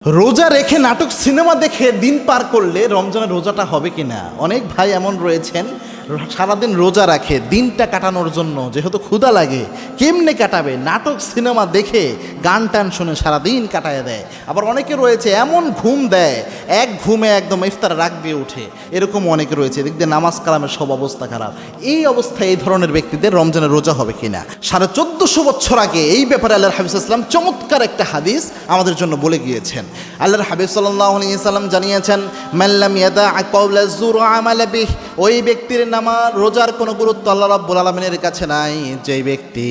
রোজা রেখে নাটক সিনেমা দেখে দিন পার করলে রমজানের রোজাটা হবে কিনা। অনেক ভাই এমন রয়েছেন সারাদিন রোজা রাখে দিনটা কাটানোর জন্য, যেহেতু ক্ষুধা লাগে কেমনে কাটাবে, নাটক সিনেমা দেখে গান টান শুনে সারাদিন কাটায় দেয়। আবার অনেকে রয়েছে এমন ঘুম দেয় এক ঘুমে একদম ইফতার রাগ দিয়ে উঠে, এরকম অনেকে রয়েছে। এদিক দিয়ে নামাজ কালামের সব অবস্থা খারাপ। এই অবস্থায় এই ধরনের ব্যক্তিদের রমজানের রোজা হবে কিনা। 1450 বছর আগে এই ব্যাপারে আল্লাহর হাবিব সাল্লাল্লাহু আলাইহি ওয়াসাল্লাম চমৎকার একটা হাদিস আমাদের জন্য বলে গিয়েছেন। আল্লাহর হাবিব সাল্লাল্লাহু আলাইহি ওয়াসাল্লাম জানিয়েছেন, মান লাম ইয়াদা কাওলা যুর ওয়া আমালা বিহি, ওই ব্যক্তির নামাজ রোজার কোনো গুরুত্ব আল্লাহ রাব্বুল আলামিনের কাছে নাই। যেই ব্যক্তি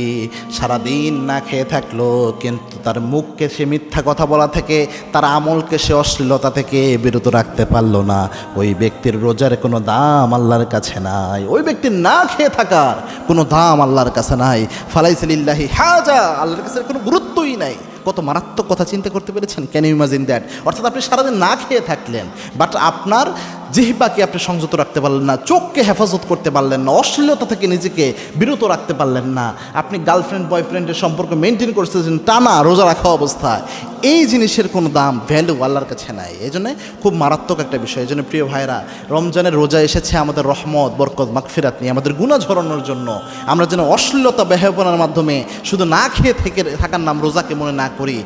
সারাদিন না খেয়ে থাকলো কিন্তু তার মুখকে সে মিথ্যা কথা বলা থেকে, তার আমলকে সে অশ্লীলতা থেকে বিরত রাখতে পারলো না, ওই ব্যক্তির রোজার কোনো দাম আল্লাহর কাছে নাই। ওই ব্যক্তির না খেয়ে থাকার কোনো দাম আল্লাহর কাছে নাই। ফালাইসা লিল্লাহি হাজা, আল্লাহর কাছে কোনো গুরুত্বই নাই। কত মারাত্মক কথা চিন্তা করতে পেরেছেন? Can you imagine that? অর্থাৎ আপনি সারাদিন না খেয়ে থাকলেন, বাট আপনার জিহ্বাকে আপনি সংযত রাখতে পারলেন না, চোখকে হেফাজত করতে পারলেন না, অশ্লীলতা থেকে নিজেকে বিরত রাখতে পারলেন না, আপনি গার্লফ্রেন্ড বয়ফ্রেন্ডের সম্পর্ক মেনটেন করতেছেন টানা রোজা রাখা অবস্থায়। এই জিনিসের কোনো দাম ভ্যালু আল্লাহর কাছে নাই। এই জন্য খুব মারাত্মক একটা বিষয়। এই জন্য প্রিয় ভাইরা, রমজানের রোজা এসেছে আমাদের রহমত বরকত মাগফিরাত নিয়ে, আমাদের গুনাহ ঝরানোর জন্য। আমরা যেন অশ্লীলতা ব্যবহারের মাধ্যমে শুধু না খেয়ে থাকার নাম রোজাকে মনে না করি।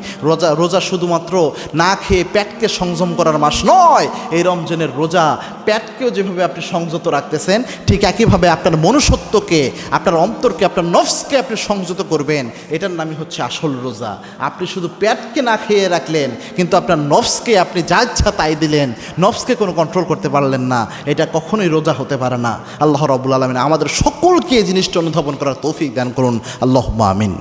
রোজা শুধুমাত্র না খেয়ে পেটকে সংযম করার মাস নয়। এই রমজানের রোজা পেটকেও যেভাবে আপনি সংযত রাখতেছেন, ঠিক একইভাবে আপনার মনুষ্যত্বকে, আপনার অন্তরকে, আপনার নফসকে আপনি সংযত করবেন। এটার নামই হচ্ছে আসল রোজা। আপনি শুধু পেটকে না খেয়ে রাখলেন কিন্তু আপনার নফসকে আপনি যা ইচ্ছা তাই দিলেন, নফসকে কোনো কন্ট্রোল করতে পারলেন না, এটা কখনোই রোজা হতে পারে না। আল্লাহ রাব্বুল আলামিন আমাদের সকলকে এই জিনিসটা অনুধাবন করার তৌফিক দান করুন। আল্লাহুম্মা আমিন।